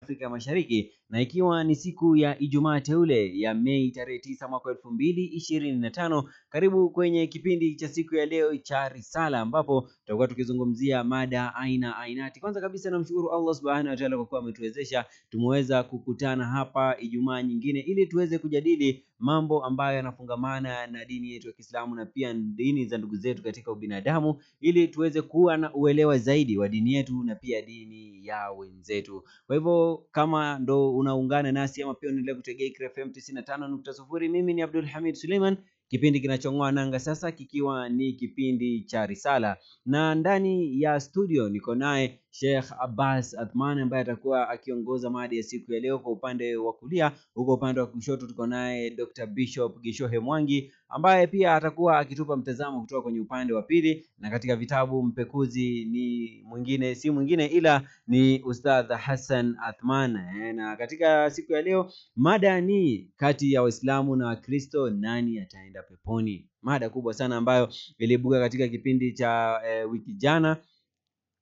Afrika Mashariki, na ikiwa ni siku ya Ijumaa teule ya Mei tarehe 9 mwaka 2025. Karibu kwenye kipindi cha siku ya leo cha Risala, ambapo tutakuwa tukizungumzia mada ainati. Kwanza kabisa namshukuru Allah Subhanahu wa Ta'ala kwa kuwa ametuwezesha tumeweza kukutana hapa Ijumaa nyingine ili tuweze kujadili mambo ambayo yanafungamana na dini yetu ya Kiislamu na pia dini za ndugu zetu katika ubinadamu, ili tuweze kuwa na uelewa zaidi wa dini yetu na pia dini ya wenzetu. Kwa hivyo kama ndo unaungana nasi ama pia unaendelea kutegea Iqra FM 95.0, mimi ni Abdul Hamid Suleiman. Kipindi kinachong'oa nanga sasa kikiwa ni kipindi cha Risala, na ndani ya studio niko naye Sheikh Abbas Athman ambaye atakuwa akiongoza mada ya siku ya leo kwa upande wa kulia. Huko upande wa kushoto tuko naye Dr. Bishop Gishohe Mwangi ambaye pia atakuwa akitupa mtazamo kutoka kwenye upande wa pili, na katika vitabu mpekuzi si mwingine ila ni Ustadh Hassan Athman. Na katika siku ya leo mada ni kati ya Waislamu na Wakristo nani ataenda peponi. Mada kubwa sana ambayo ilibuka katika kipindi cha wiki jana,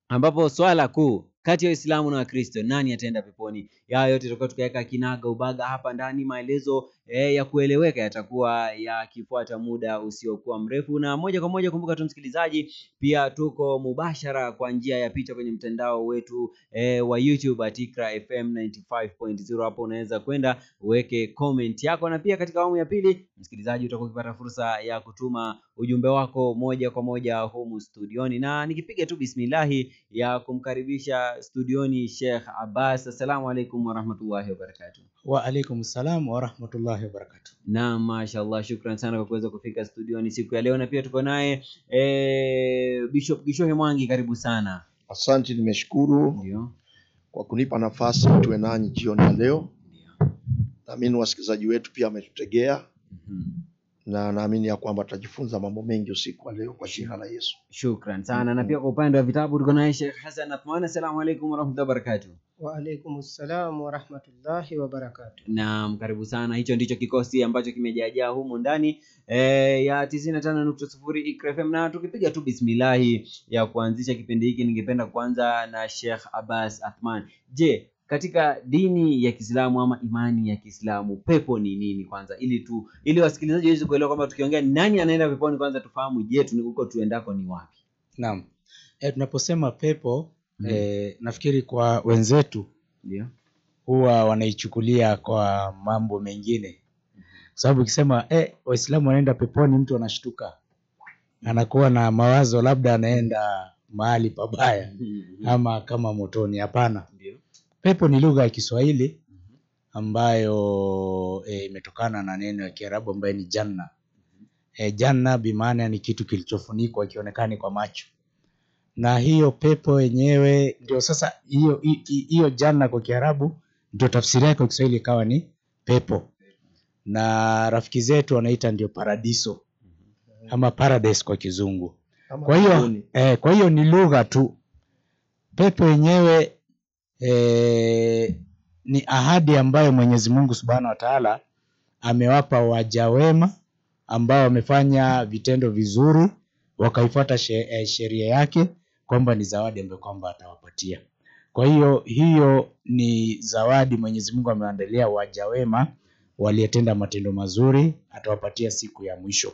ambapo swala kuu kati ya Waislamu na Wakristo nani ataenda peponi. Ya yote tutakuwa tukaweka kinaga ubaga hapa ndani. Maelezo ya kueleweka yatakuwa yakifuata muda usiokuwa mrefu, na moja kwa moja kumbuka tu msikilizaji, pia tuko mubashara kwa njia ya picha kwenye mtandao wetu wa YouTube at Iqra FM 95.0. Hapo unaweza kwenda uweke comment yako, na pia katika awamu ya pili msikilizaji utakuwa ukipata fursa ya kutuma ujumbe wako moja kwa moja humu studioni, na nikipiga tu bismillahi ya kumkaribisha studioni Sheikh Abbas. Assalamu alaikum wa rahmatullahi wa barakatuh. Wa alaikum salam wa rahmatullahi wa barakatuh. Na mashallah, shukran sana kwa kuweza kufika studioni siku ya leo, na pia tuko naye Bishop Gishohe Mwangi, karibu sana. Asante, nimeshukuru Ndio kwa kunipa nafasi tuwe nanyi jioni ya leo. Naamini wasikilizaji wetu pia wametutegea. Na naamini ya kwamba tutajifunza mambo mengi usiku wa leo kwa jina la Yesu. Shukran sana. Na pia kwa upande wa vitabu tuko naye Sheikh Hassan Athman. Assalamu alaikum wa rahmatullahi wa barakatuh. Wa alaikum assalam wa rahmatullahi wa barakatuh. Naam, karibu sana. Hicho ndicho kikosi ambacho kimejajaa humu ndani ya 95.0 Iqra FM, na tukipiga tu bismillahi ya kuanzisha kipindi hiki, ningependa kuanza na Sheikh Abbas Athman. Je, katika dini ya Kiislamu ama imani ya Kiislamu pepo ni nini kwanza, ili wasikilizaji waweze kuelewa kwamba tukiongea nani anaenda peponi kwanza tufahamu je huko tuendako ni wapi. Naam. Tunaposema pepo nafikiri kwa wenzetu ndio huwa wanaichukulia kwa mambo mengine. Kwa sababu ukisema Waislamu wanaenda peponi, mtu anashtuka. Anakuwa na mawazo labda anaenda mahali pabaya ama kama motoni. Hapana. Ndio. Pepo ni lugha ya Kiswahili ambayo imetokana na neno ya Kiarabu ambayo ni janna. Janna bimaana ni kitu kilichofunikwa kionekane kwa macho. Na hiyo pepo yenyewe ndio sasa hiyo janna kwa Kiarabu ndio tafsiri yake kwa Kiswahili ikawa ni pepo. Na rafiki zetu wanaita ndio paradiso ama paradise kwa Kizungu. Kwa hiyo ni lugha tu. Pepo yenyewe ni ahadi ambayo Mwenyezi Mungu Subhanahu wa Ta'ala amewapa waja wema ambao wamefanya vitendo vizuri, wakaifuata sheria yake, kwamba ni zawadi ambayo kwamba atawapatia. Kwa hiyo ni zawadi Mwenyezi Mungu ameandalia waja wema waliotenda matendo mazuri, atawapatia siku ya mwisho.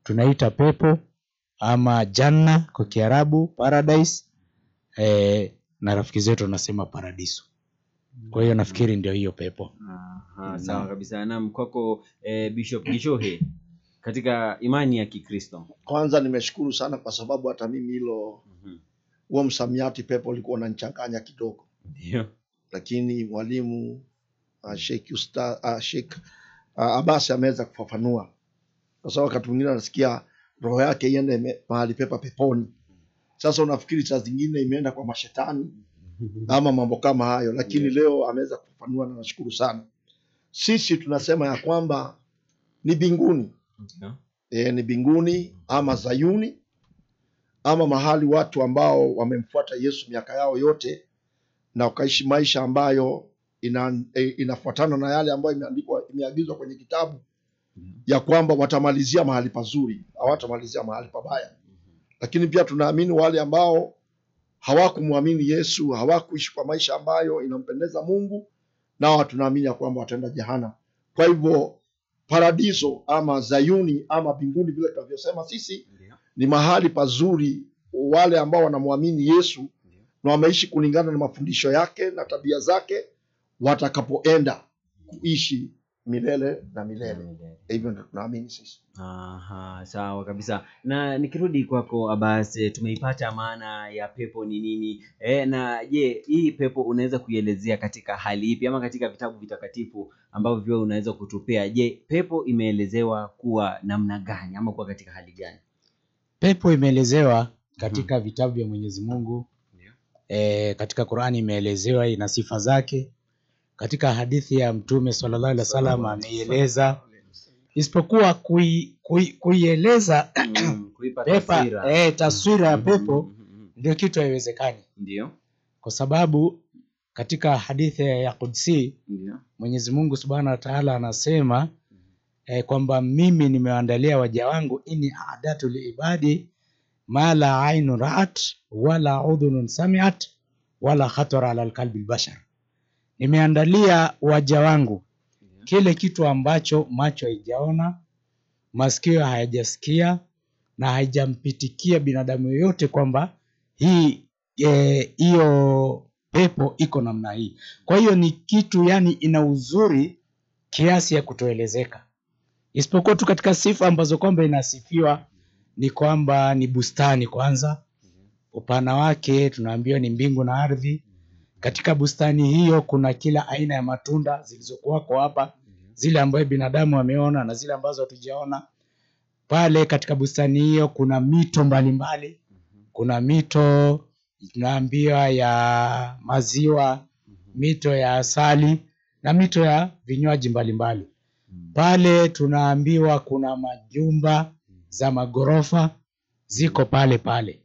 Tunaita pepo ama janna kwa Kiarabu paradise, na rafiki zetu wanasema paradiso. Kwa hiyo nafikiri ndio hiyo pepo. Sawa kabisa. Naam, kwako Bishop Gishohe, katika imani ya Kikristo. Kwanza nimeshukuru sana kwa sababu hata mimi hilo huo msamiati pepo ulikuwa unanichanganya kidogo. Ndio. Lakini mwalimu Sheikh Abbas ameweza kufafanua. Kwa sababu wakati mwingine nasikia roho yake iende mahali peponi. Sasa unafikiri saa zingine imeenda kwa mashetani ama mambo kama hayo, lakini leo ameweza kufafanua na nashukuru sana. Sisi tunasema ya kwamba ni binguni. Ni binguni ama Zayuni ama mahali watu ambao wamemfuata Yesu miaka yao yote na wakaishi maisha ambayo inafuatana na yale ambayo imeagizwa kwenye kitabu ya kwamba watamalizia mahali pazuri, hawatamalizia mahali pabaya. Lakini pia tunaamini wale ambao hawakumwamini Yesu, hawakuishi kwa maisha ambayo inampendeza Mungu, nao tunaamini ya kwamba wataenda jehanamu. Kwa hivyo paradiso ama Zayuni ama mbinguni vile tunavyosema sisi ni mahali pazuri wale ambao wanamwamini Yesu na wameishi kulingana na mafundisho yake na tabia zake, watakapoenda kuishi milele na milele. Hivyo ndio tunaamini sisi. Aha, sawa kabisa. Na nikirudi kwako Abbas, tumeipata maana ya pepo ni nini? Na je, hii pepo unaweza kuielezea katika hali ipi ama katika vitabu vitakatifu ambavyo unaweza kutupea? Je, pepo imeelezewa kuwa namna gani ama kuwa katika hali gani? Pepo imeelezewa katika vitabu vya Mwenyezi Mungu. Katika Qur'ani imeelezewa, ina sifa zake. Katika hadithi ya Mtume sallallahu alaihi wasallam ameieleza, isipokuwa kuieleza Kuipa taswira ya pepo ndio kitu haiwezekani. Ndio. Kwa sababu katika hadithi ya Qudsi Mwenyezi Mungu Subhanahu wa Ta'ala anasema kwamba mimi nimewaandalia waja wangu, inni a'datu liibadi ma la ainu ra'at wala udhunun sami'at wala khatara ala alqalbi albashar. Nimeandalia waja wangu kile kitu ambacho macho haijaona, masikio hayajasikia na haijampitikia binadamu yoyote kwamba hiyo pepo iko namna hii. Kwa hiyo ni kitu yani ina uzuri kiasi ya kutoelezeka. Isipokuwa tu katika sifa ambazo kwamba inasifiwa ni kwamba ni bustani kwanza. Upana wake tunaambiwa ni mbingu na ardhi. Katika bustani hiyo kuna kila aina ya matunda zilizokuwako hapa, zile ambazo binadamu wameona na zile ambazo hatujaona. Pale katika bustani hiyo kuna mito mbalimbali. Kuna mito tunaambiwa ya maziwa, mito ya asali na mito ya vinywaji mbalimbali. Pale tunaambiwa kuna majumba za magorofa ziko pale.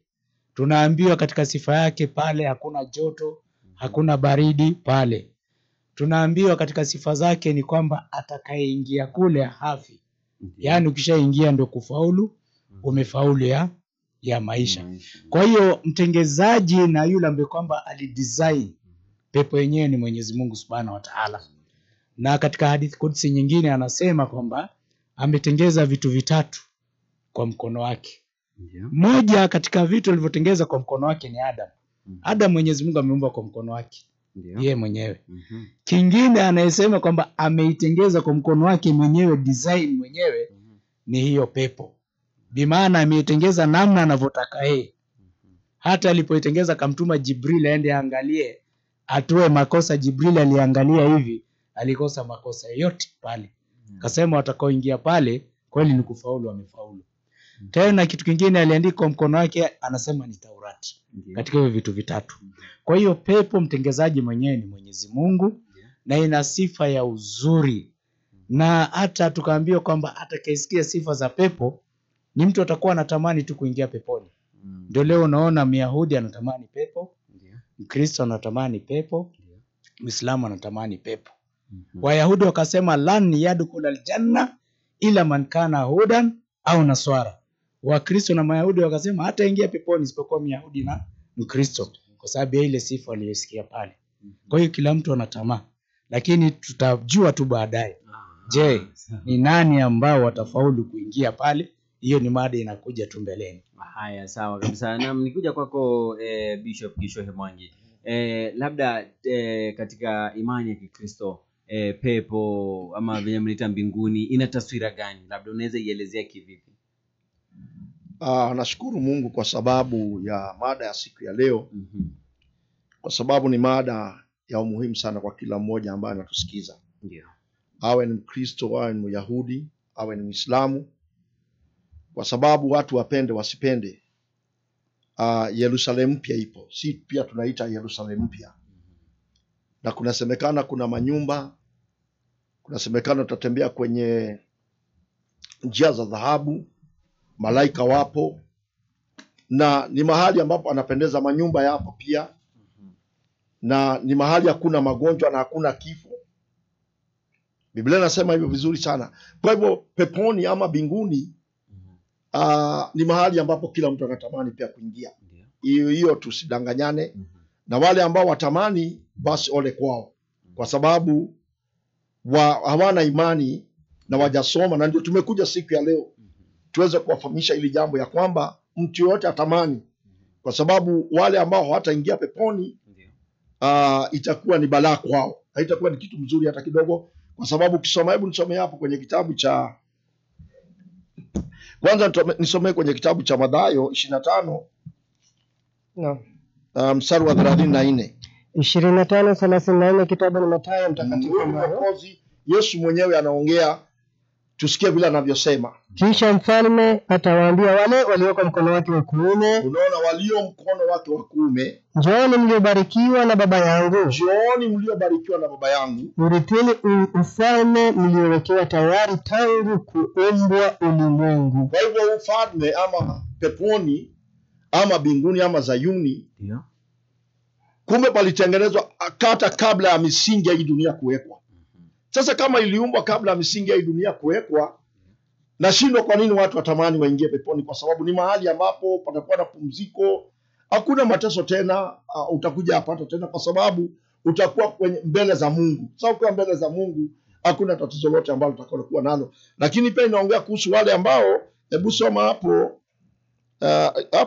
Tunaambiwa katika sifa yake pale hakuna joto, hakuna baridi pale. Tunaambiwa katika sifa zake ni kwamba atakayeingia kule hafi. Yaani ukishaingia ndio kufaulu, umefaulu ya maisha. Kwa hiyo mtengezaji na yule ambaye kwamba alidesign pepo yenyewe ni Mwenyezi Mungu Subhanahu wa Ta'ala. Na katika hadithi Qudsi nyingine anasema kwamba ametengeza vitu vitatu kwa mkono wake. Moja katika vitu alivyotengeza kwa mkono wake ni Adam. Adam Mwenyezi Mungu ameumba kwa mkono wake yeye mwenyewe. Kingine anayesema kwamba ameitengeza kwa mkono wake mwenyewe, design mwenyewe, ni hiyo pepo. Bimaana ameitengeza namna anavyotaka yeye. Hata alipoitengeza kamtuma Jibril aende angalie, atoe makosa. Jibril aliangalia hivi, alikosa makosa yote pale. Kasema watakaoingia pale kweli ni kufaulu, wamefaulu. Tena kitu kingine aliandika kwa mkono wake, anasema ni Taurati. Katika hiyo vitu vitatu. Kwa hiyo pepo mtengezaji mwenyewe ni Mwenyezi Mungu na ina sifa ya uzuri. Na hata tukaambiwa kwamba atakayesikia sifa za pepo ni mtu atakuwa anatamani tu kuingia peponi. Ndio leo unaona Myahudi anatamani pepo, Mkristo anatamani pepo, Muislamu anatamani pepo. Wayahudi wakasema lan yadkhul aljanna ila man kana hudan au naswara. Wakristo na Mayahudi wakasema hata ingia peponi isipokuwa Myahudi na Mkristo, kwa sababu ya ile sifa aliyosikia pale. Kwa hiyo kila mtu anatamaa, lakini tutajua tu baadaye. Je, ni nani ambao watafaulu kuingia pale? Hiyo ni mada inakuja tu mbeleni. Haya, sawa kabisa. Na nikuja kwako Bishop Gishohe Mwangi. Labda katika imani ya Kikristo pepo ama vile mnaita mbinguni ina taswira gani? Labda unaweza ielezea kivipi? Nashukuru Mungu kwa sababu ya mada ya siku ya leo. Kwa sababu ni mada ya umuhimu sana kwa kila mmoja ambaye anatusikiza. Ndio. Awe ni Mkristo, awe ni Myahudi, awe ni Muislamu. Kwa sababu watu wapende wasipende, Yerusalemu mpya ipo. Si pia tunaita Yerusalemu mpya. Na kunasemekana kuna manyumba, kunasemekana tutatembea kwenye njia za dhahabu, malaika wapo, na ni mahali ambapo anapendeza. Manyumba yapo pia, na ni mahali hakuna magonjwa na hakuna kifo. Biblia inasema hivyo vizuri sana. Kwa hivyo peponi ama mbinguni ni mahali ambapo kila mtu anatamani pia kuingia. Hiyo tusidanganyane. Na wale ambao watamani, basi ole kwao. kwa sababu hawana imani na wajasoma, na ndio tumekuja siku ya leo tuweze kuwafahamisha ili jambo ya kwamba mtu yote atamani, kwa sababu wale ambao hawataingia peponi itakuwa ni balaa kwao, haitakuwa ni kitu mzuri hata kidogo. Kwa sababu ukisoma, hebu nisomee hapo kwenye kitabu cha kwanza, nisomee kwenye kitabu cha Mathayo 25 mstari wa 34. 25:34 kitabu ni Mathayo mtakatifu. Mwokozi Yesu mwenyewe anaongea, tusikie vile anavyosema. Kisha mfalme atawaambia wale walioko mkono wake wa kuume. Unaona, walio mkono wake wa kuume, njooni mliobarikiwa na Baba yangu, njooni mliobarikiwa na Baba yangu, urithini ufalme mliowekewa tayari tangu kuumbwa ulimwengu. Kwa hivyo ufalme ama peponi ama mbinguni ama Zayuni, kumbe palitengenezwa hata kabla ya misingi ya hii dunia kuwekwa. Sasa kama iliumbwa kabla ya misingi ya hii dunia kuwekwa, nashindwa kwa nini watu watamani waingie peponi? Kwa sababu ni mahali ambapo patakuwa na pumziko, hakuna mateso tena, utakuja hapata tena, kwa sababu utakuwa kwenye mbele za Mungu. Sasa ukiwa mbele za Mungu hakuna tatizo lote ambalo utakuwa nalo. Lakini pia inaongea kuhusu wale ambao, hebu soma hapo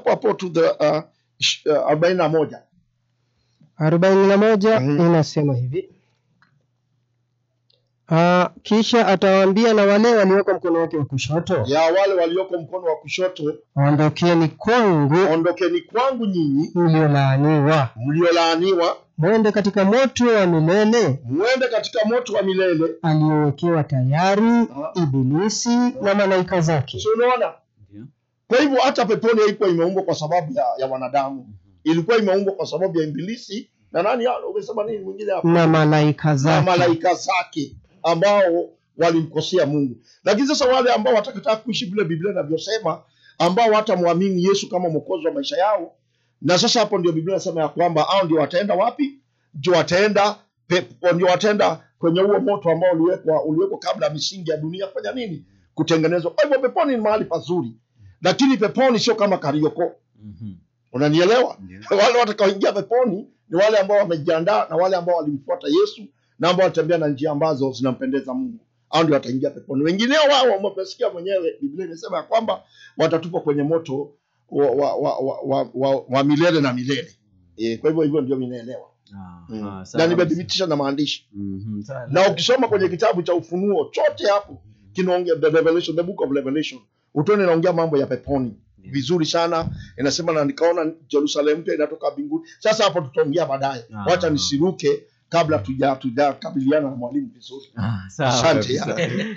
hapo to the 41 inasema hivi. Kisha atawaambia na wale walioko mkono wake wa kushoto, ya wale walioko mkono wa kushoto, ondokeni kwangu nyinyi mliolaaniwa, mwende katika moto wa milele, aliowekewa tayari Ibilisi na malaika zake. So unaona, kwa hivyo hata peponi haikuwa imeumbwa kwa sababu ya wanadamu, ilikuwa imeumbwa kwa sababu ya Ibilisi na nani hao, umesema nini mwingine hapo, na malaika zake ambao walimkosea Mungu. Lakini sasa wale ambao watakataa kuishi vile Biblia inavyosema, ambao watamwamini Yesu kama mwokozi wa maisha yao, na sasa hapo ndio Biblia inasema ya kwamba hao ndio wataenda wapi? Ndio wataenda kwenye huo moto ambao uliwekwa kabla ya misingi ya dunia kufanya nini? Kutengenezwa. Kwa hivyo peponi ni mahali pazuri, lakini peponi sio kama Karioko. Unanielewa? Wale watakaoingia peponi ni wale ambao wamejiandaa na wale ambao walimfuata Yesu na ambao watembea na njia ambazo zinampendeza Mungu. Hao ndio wataingia peponi. Wengineo wao wamesikia mwenyewe Biblia inasema ya kwamba watatupwa kwenye moto wa milele na milele. Kwa hivyo ndio ninaelewa. Na nimedhibitisha na maandishi. Na ukisoma kwenye kitabu cha Ufunuo chote hapo kinaongea the book of Revelation, utaona inaongea mambo ya peponi. Vizuri sana. Inasema na nikaona Jerusalem mpya inatoka mbinguni. Sasa hapo tutaongea baadaye. Wacha nisiruke kabla tujakabiliana na mwalimu vizuri. Sawa. Asante.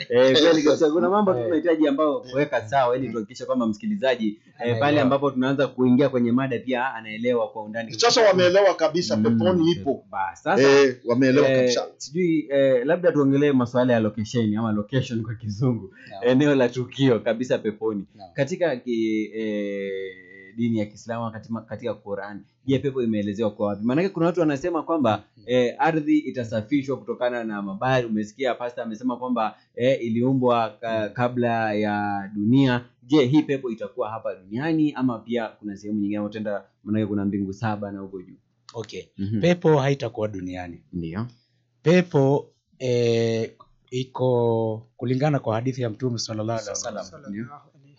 Kweli kabisa, kuna mambo tunahitaji ambao kuweka sawa ili tuhakikishe kwamba msikilizaji pale ambapo tunaanza kuingia kwenye mada pia anaelewa kwa undani. Sasa wameelewa kabisa peponi ipo. Sasa wameelewa kabisa. Sijui labda tuongelee masuala ya location ama location kwa kizungu. Eneo la tukio kabisa peponi. Katika dini ya Kiislamu, katika Qur'an, je, pepo imeelezewa kwa wapi? Maana kuna watu wanasema kwamba ardhi itasafishwa kutokana na mabari. Umesikia pastor amesema kwamba iliumbwa kabla ya dunia. Je, hii pepo itakuwa hapa duniani ama pia kuna sehemu nyingine ambayo tenda, maana kuna mbingu 7 na huko juu? Okay. Pepo haitakuwa duniani. Ndio. Pepo iko kulingana kwa hadithi ya Mtume sallallahu alaihi wasallam.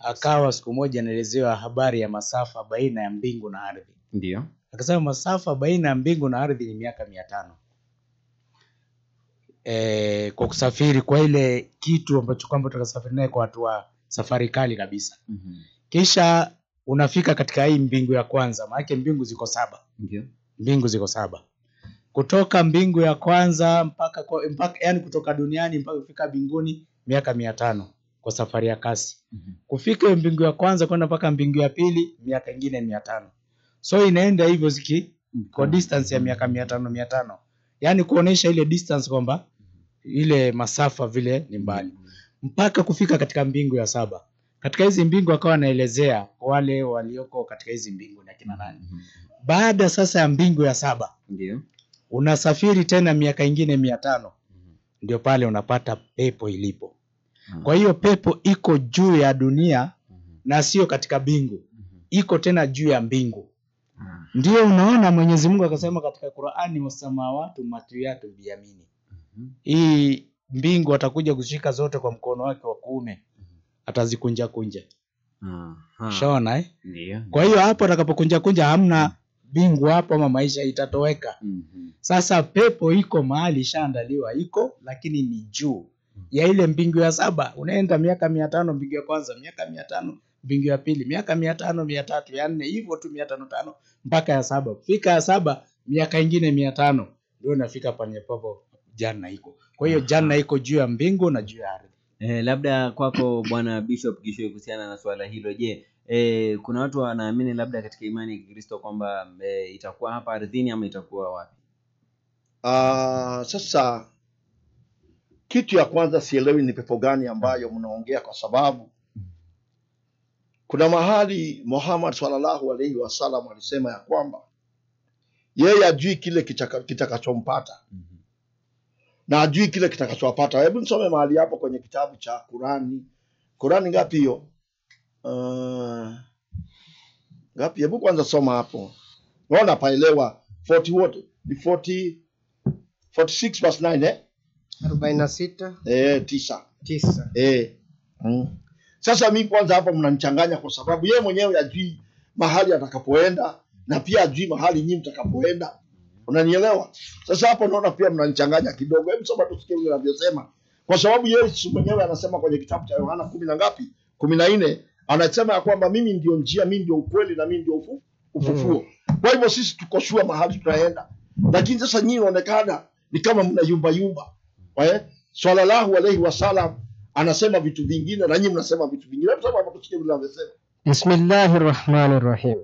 Akawa siku moja anaelezewa habari ya masafa baina ya mbingu na ardhi. Ndio. Akasema masafa baina ya mbingu na ardhi ni miaka 500. Kwa kusafiri kwa ile kitu ambacho kwamba tutasafiri naye kwa watu wa safari kali kabisa. Kisha unafika katika hii mbingu ya kwanza, maana mbingu ziko 7. Ndio. Mbingu ziko 7. Kutoka mbingu ya kwanza mpaka yani kutoka duniani mpaka kufika mbinguni miaka 500 kwa safari ya kasi. Kufika mbingu ya kwanza kwenda mpaka mbingu ya pili miaka ingine 500. So inaenda hivyo kwa distance ya miaka 500. Yaani kuonesha ile distance kwamba ile masafa vile ni mbali. Mpaka kufika katika mbingu ya 7. Katika hizi mbingu akawa anaelezea wale walioko katika hizi mbingu na kina nani. Baada sasa ya mbingu ya 7, ndio unasafiri tena miaka ingine 500. Ndio pale unapata pepo ilipo. Kwa hiyo pepo iko juu ya dunia na sio katika mbingu. Iko tena juu ya mbingu. Ndio unaona Mwenyezi Mungu akasema katika Qur'ani, wasamawati matwiyatu biyamini. Hii mbingu atakuja kushika zote kwa mkono wake wa kuume, atazikunja kunja. Shaona Ndio. Kwa hiyo hapo atakapokunja kunja hamna mbingu hapo, ama maisha itatoweka. Sasa pepo iko mahali ishaandaliwa, iko lakini ni juu ya ile mbingu ya 7. Unaenda miaka 500 mbingu ya kwanza, miaka 500 mbingu ya pili, miaka 500, 300, ya 4, hivyo tu 500 mpaka ya 7. Fika ya 7 miaka ingine 500 ndio unafika pale papo janna iko. Kwa hiyo janna iko juu ya mbingu na juu ya ardhi. Labda kwako Bwana Bishop Gishoi kuhusiana na swala hilo, je, kuna watu wanaamini labda katika imani ya Kikristo kwamba itakuwa hapa ardhini ama itakuwa wapi? Sasa kitu ya kwanza sielewi ni pepo gani ambayo mnaongea, kwa sababu kuna mahali Muhammad sallallahu alaihi wasallam alisema ya kwamba yeye ajui kile kitakachompata na ajui kile kitakachowapata. Hebu nisome mahali hapo kwenye kitabu cha Qurani. Qurani ngapi hiyo? Ngapi? Hebu kwanza soma hapo. Unaona paelewa 40 what? Ni 46 verse 9 46 9. Sasa mimi kwanza hapo mnanichanganya, kwa sababu yeye mwenyewe ajui mahali atakapoenda na pia ajui mahali nyinyi mtakapoenda. Unanielewa? Sasa hapo naona pia mnanichanganya kidogo. Hebu soma tusikie vile anavyosema. Kwa sababu Yesu mwenyewe anasema kwenye kitabu cha Yohana 10 na ngapi? 14, anasema ya kwamba mimi ndio njia, mimi ndio ukweli na mimi ndio ufufuo. Kwa hivyo sisi tuko sure mahali tunaenda. Lakini sasa nyinyi inaonekana ni kama mnayumba yumba. Sallallahu alaihi wasallam anasema vitu vingine na nyinyi mnasema vitu vingine. Hebu soma tusikie vile anavyosema. Bismillahirrahmanirrahim.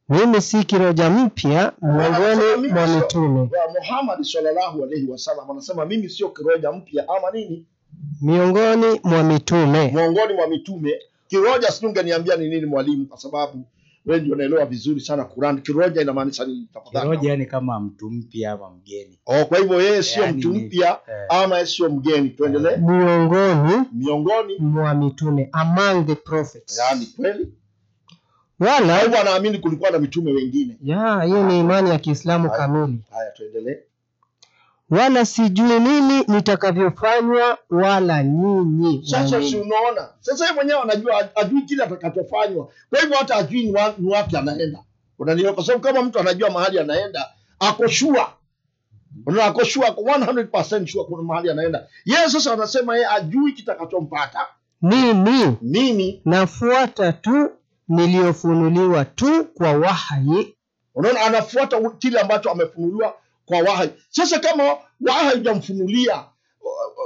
Mimi si kiroja mpya miongoni mwa mitume. Muhammad sallallahu alaihi wasallam anasema mimi sio kiroja mpya ama nini? Miongoni mwa mitume. Miongoni mwa mitume. Kiroja singeniambia ni nini mwalimu, kwa sababu wewe ndio unaelewa vizuri sana Qur'an. Kiroja inamaanisha nini tafadhali? Kiroja yani kama mtu mpya ama mgeni. Kwa hivyo yeye sio mtu mpya ama sio mgeni. Tuendelee. Miongoni mwa mitume, among the prophets. Yani kweli? Wala hivyo anaamini kulikuwa na mitume wengine. Hiyo ni imani ya Kiislamu kamili. Haya tuendelee. Wala sijui nini nitakavyofanywa wala nyinyi. Sasa si unaona? Sasa yeye mwenyewe anajua, ajui kile atakachofanywa. Kwa hivyo hata ajui ni wapi anaenda. Unanielewa? Kwa sababu kama mtu anajua mahali anaenda, ako sure. Unaona, ako sure 100% sure kuna mahali anaenda. Yeye sasa anasema yeye ajui kitakachompata. Mimi nafuata tu niliofunuliwa tu kwa wahayi. Unaona, anafuata kile ambacho amefunuliwa kwa wahayi. Sasa kama wahayi hujamfunulia,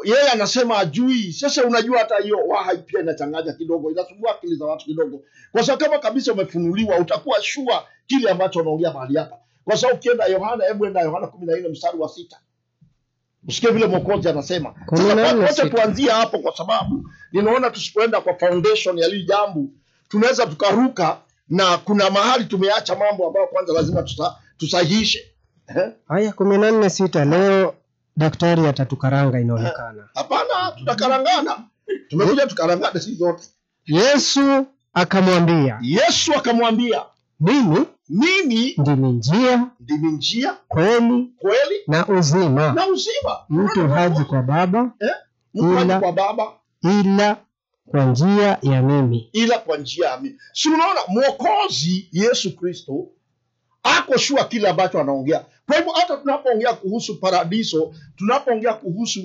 yeye anasema ajui. Sasa unajua hata hiyo wahayi pia inachanganya kidogo, inasumbua akili za watu kidogo. Kwa sababu kama kabisa umefunuliwa, utakuwa sure kile ambacho unaongea mahali hapa. Kwa sababu ukienda Yohana, hebu enda Yohana 14 mstari wa 6. Usikie vile Mwokozi anasema. Sasa wacha tuanzie hapo, kwa sababu ninaona tusipoenda kwa foundation ya hili jambo tunaweza tukaruka, na kuna mahali tumeacha mambo ambayo kwanza lazima tusahihishe. Haya 14:6 leo daktari atatukaranga inaonekana. Hapana, tutakarangana. Tumekuja tukarangane sisi zote. Yesu akamwambia, mimi ndimi njia, kweli na uzima. Mtu haji kwa Baba ila kwa njia ya mimi. Si unaona Mwokozi Yesu Kristo ako sure kile ambacho anaongea. Kwa hivyo hata tunapoongea kuhusu paradiso, tunapoongea kuhusu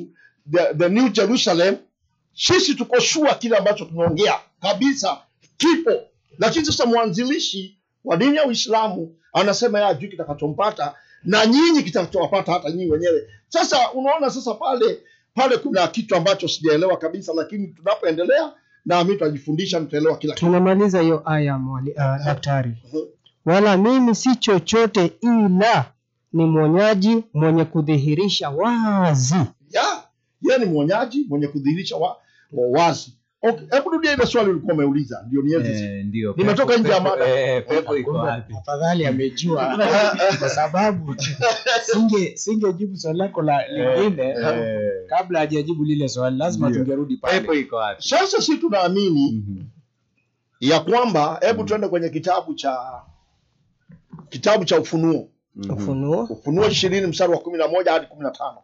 the New Jerusalem, sisi tuko sure kile ambacho tunaongea kabisa kipo. Lakini sasa mwanzilishi wa dini ya Uislamu anasema yeye ajui kitakachompata na nyinyi kitakachowapata hata nyinyi wenyewe. Sasa unaona sasa pale kuna kitu ambacho sijaelewa kabisa, lakini tunapoendelea na mimi tutajifundisha, nitaelewa kila kitu. Tunamaliza hiyo aya daktari. Wala mimi si chochote ila ni mwonyaji mwenye kudhihirisha wazi. Yeye ni mwonyaji mwenye kudhihirisha wazi. Okay, hebu rudia ile swali ulikuwa umeuliza. Ndio nieleze. Ndio. Nimetoka nje ya mada. Pepo iko wapi? Afadhali amejua kwa sababu singejibu swali lako lingine kabla hajajibu lile swali, lazima tungerudi pale. Pepo iko wapi? Sasa sisi tunaamini ya kwamba, hebu tuende kwenye kitabu cha Kitabu cha Ufunuo. Ufunuo. Ufunuo 20 mstari wa 11 hadi 15.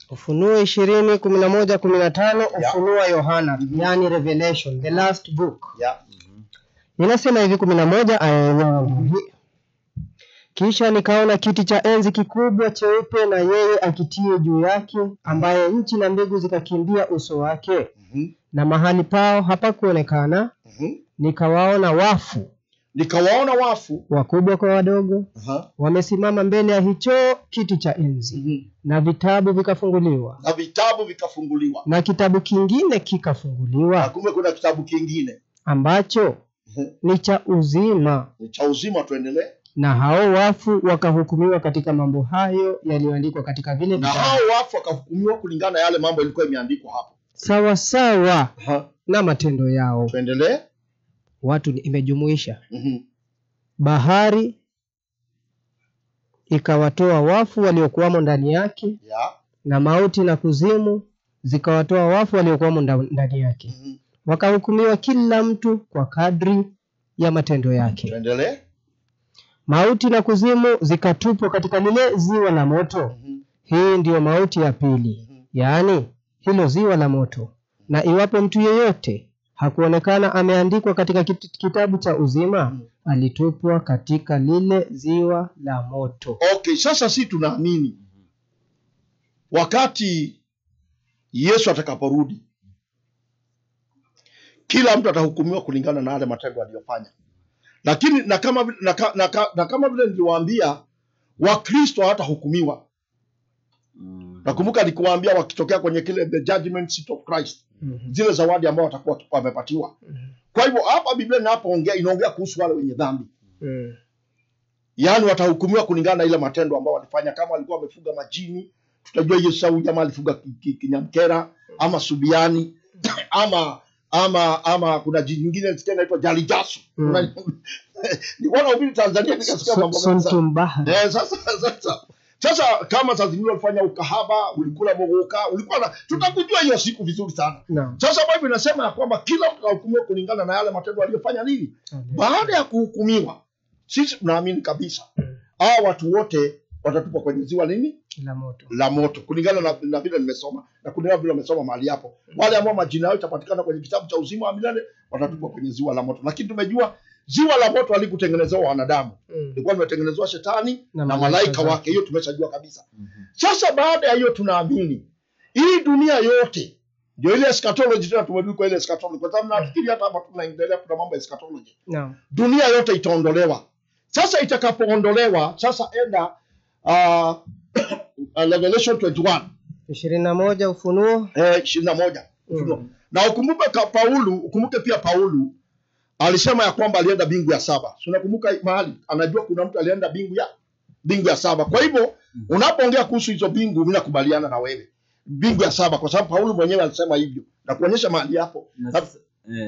Ufunuo 20:11-15. Ufunuo wa Yohana, yani Revelation, the last book. Inasema hivi 11 aya yenyewe. Kisha nikaona kiti cha enzi kikubwa cheupe na yeye akitie juu yake, ambaye nchi na mbingu zikakimbia uso wake. Na mahali pao hapakuonekana. Nikawaona wafu. Wakubwa kwa wadogo. Wamesimama mbele ya hicho kiti cha enzi. Na vitabu vikafunguliwa. Na kitabu kingine kikafunguliwa. Kumbe kuna kitabu kingine ambacho ni cha uzima. Tuendelee. Na hao wafu wakahukumiwa katika mambo hayo yaliyoandikwa katika vile vitabu. Na hao wafu wakahukumiwa kulingana na yale mambo yalikuwa yameandikwa hapo. Sawa sawa na matendo yao. Tuendelee. Watu imejumuisha. Bahari ikawatoa wafu waliokuwamo ndani yake. Na mauti na kuzimu zikawatoa wafu waliokuwamo ndani yake. Wakahukumiwa kila mtu kwa kadri ya matendo yake. Tuendelee. Mauti na kuzimu zikatupwa katika lile ziwa la moto. Hii ndiyo mauti ya pili, yaani hilo ziwa la moto. Na iwapo mtu yeyote hakuonekana ameandikwa katika kitabu cha uzima, alitupwa katika lile ziwa la moto. Okay, sasa si tunaamini wakati Yesu atakaporudi, kila mtu atahukumiwa kulingana na yale matendo aliyofanya. Lakini na kama vile niliwaambia, Wakristo hawatahukumiwa. Nakumbuka nikuambia wakitokea kwenye kile the judgment seat of Christ, zile zawadi ambao watakuwa wamepatiwa. Kwa hivyo hapa Biblia inaongea kuhusu wale wenye dhambi. Yaani watahukumiwa kulingana na ile matendo ambao walifanya. Kama walikuwa wamefuga majini, tutajua Yesu jamaa alifuga kinyamkera ama subiani ama kuna jini nyingine nisikia inaitwa jalijasu. Niona ubiri Tanzania nikasikia mambo sasa kama sasa zingine walifanya ukahaba, ulikula mogoka, ulikuwa tutakujua hiyo siku vizuri sana. Sasa Biblia inasema kwamba kila mtu atahukumiwa kulingana na yale matendo aliyofanya nini. Baada ya kuhukumiwa, sisi tunaamini kabisa hao watu wote watatupwa kwenye ziwa nini? La moto. Kulingana na vile nimesoma na kulingana vile nimesoma mahali hapo. Wale ambao majina yao itapatikana kwenye kitabu cha uzima wa milele watatupwa kwenye ziwa la moto. Lakini tumejua ziwa la moto halikutengenezewa wanadamu. Lilikuwa limetengenezwa shetani na malaika wake. Hiyo tumeshajua kabisa. Sasa baada ya hiyo tunaamini hii dunia yote ndio ile eschatology, tena tumerudi kwa ile eschatology. Kwa sababu nafikiri hata hapa tunaendelea kuna mambo ya eschatology. Dunia yote itaondolewa. Sasa itakapoondolewa, sasa enda Revelation 21 Ufunuo 21 Ufunuo. Na ukumbuke pia Paulo alisema ya kwamba alienda bingu ya 7. So nakumbuka mahali anajua kuna mtu alienda bingu ya 7. Kwa hivyo unapoongea kuhusu hizo bingu, mimi nakubaliana na wewe. Bingu ya 7 kwa sababu Paulo mwenyewe alisema hivyo. Na kuonyesha mahali hapo.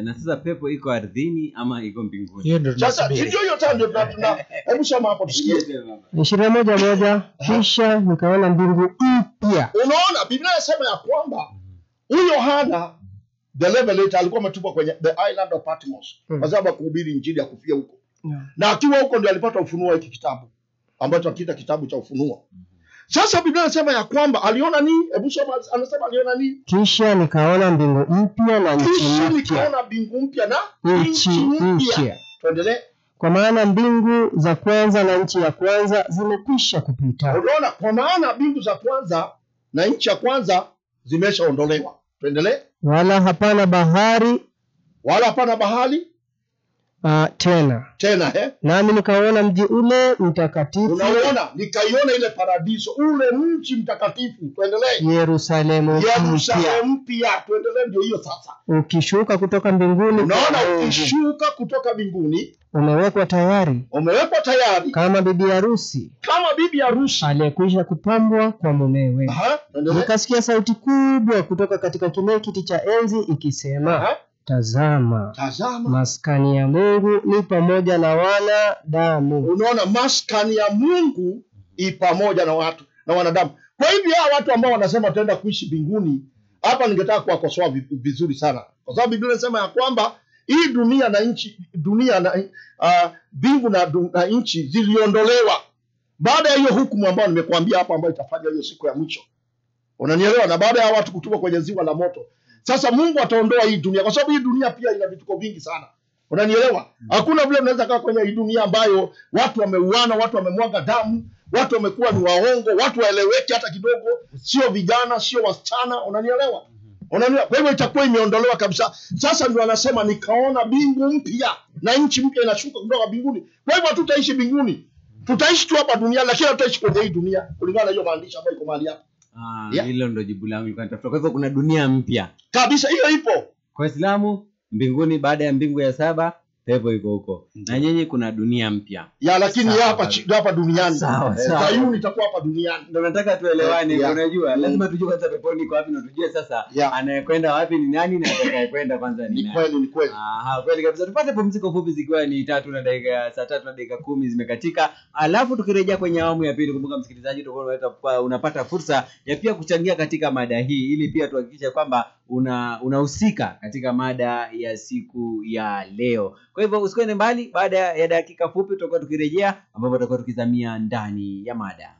Na sasa pepo iko ardhini ama iko mbinguni? Sasa hiyo ndio hebu soma hapo tusikie. 21:1. Kisha nikaona mbingu mpya. Unaona Biblia inasema ya kwamba huyo Yohana the revelator alikuwa ametupwa kwenye the island of Patmos kwa sababu ya kuhubiri injili ya kufia huko. Na akiwa huko ndio alipata ufunuo hiki kitabu ambacho tunakiita kitabu cha Ufunuo. Sasa Biblia inasema ya kwamba aliona nini? Hebu soma, anasema aliona nini? Kisha nikaona mbingu mpya na nchi mpya. Nikaona mbingu mpya na nchi mpya. Tuendelee. Kwa maana mbingu za kwanza na nchi ya kwanza zimekwisha kupita. Unaona, kwa maana mbingu za kwanza na nchi ya kwanza zimeshaondolewa. Tuendelee. Wala hapana bahari tena. Nami nikaona mji ule mtakatifu. Unaona, nikaiona ile paradiso, ule mji mtakatifu. Tuendelee. Yerusalemu mpya. Tuendelee, ndio hiyo sasa. Ukishuka kutoka mbinguni. Unaona, ukishuka kutoka mbinguni. Umewekwa tayari. Kama bibi harusi. Aliyekwisha kupambwa kwa mumewe. Nikasikia sauti kubwa kutoka katika kile kiti cha enzi ikisema, Tazama, maskani ya Mungu ni pamoja na wanadamu. Unaona, maskani ya Mungu i pamoja na wanadamu. Kwa hivyo hao watu ambao wanasema tutaenda kuishi mbinguni, hapa ningetaka kuwakosoa vizuri sana. Kwa sababu Biblia inasema ya kwamba hii dunia na nchi, dunia na mbingu na nchi ziliondolewa baada ya hiyo hukumu ambayo nimekuambia hapa, ambayo itafanya hiyo siku ya mwisho. Unanielewa? Na baada ya watu kutupwa kwenye ziwa la moto. Sasa Mungu ataondoa hii dunia, kwa sababu hii dunia pia ina vituko vingi sana. Unanielewa? Hakuna vile unaweza kaa kwenye hii dunia ambayo watu wameuana, watu wamemwaga damu, watu wamekuwa ni waongo, watu waeleweki hata kidogo, sio vijana, sio wasichana. Unanielewa? Unanielewa? Kwa hivyo itakuwa imeondolewa kabisa. Sasa ndio anasema nikaona mbingu mpya na nchi mpya inashuka kutoka mbinguni. Kwa hivyo hatutaishi mbinguni. Tutaishi tu hapa duniani, lakini tutaishi kwenye hii dunia kulingana na hiyo maandishi ambayo iko mahali hapa. Hilo ndio jibu langu nilikuwa natafuta. Kwa hivyo kuna dunia mpya. Kabisa, hiyo ipo. Kwa Waislamu mbinguni, baada ya mbingu ya 7 pepo iko huko. Na nyinyi kuna dunia mpya. Lakini hapa duniani. Sayuni itakuwa hapa duniani. Ndio nataka tuelewane. Unajua lazima tujue kwanza peponi iko wapi, na tujue sasa anayekwenda wapi ni nani na atakayekwenda kwanza ni nani. Ni kweli. Kweli kabisa. Tupate pumziko fupi zikiwa ni 3:10 zimekatika. Alafu tukirejea kwenye awamu ya pili, kumbuka msikilizaji, tutakuwa unapata fursa ya pia kuchangia katika mada hii, ili pia tuhakikishe kwamba unahusika katika mada ya siku ya leo. Kwa hivyo usikwende mbali, baada ya dakika fupi tutakuwa tukirejea, ambapo tutakuwa tukizamia ndani ya mada.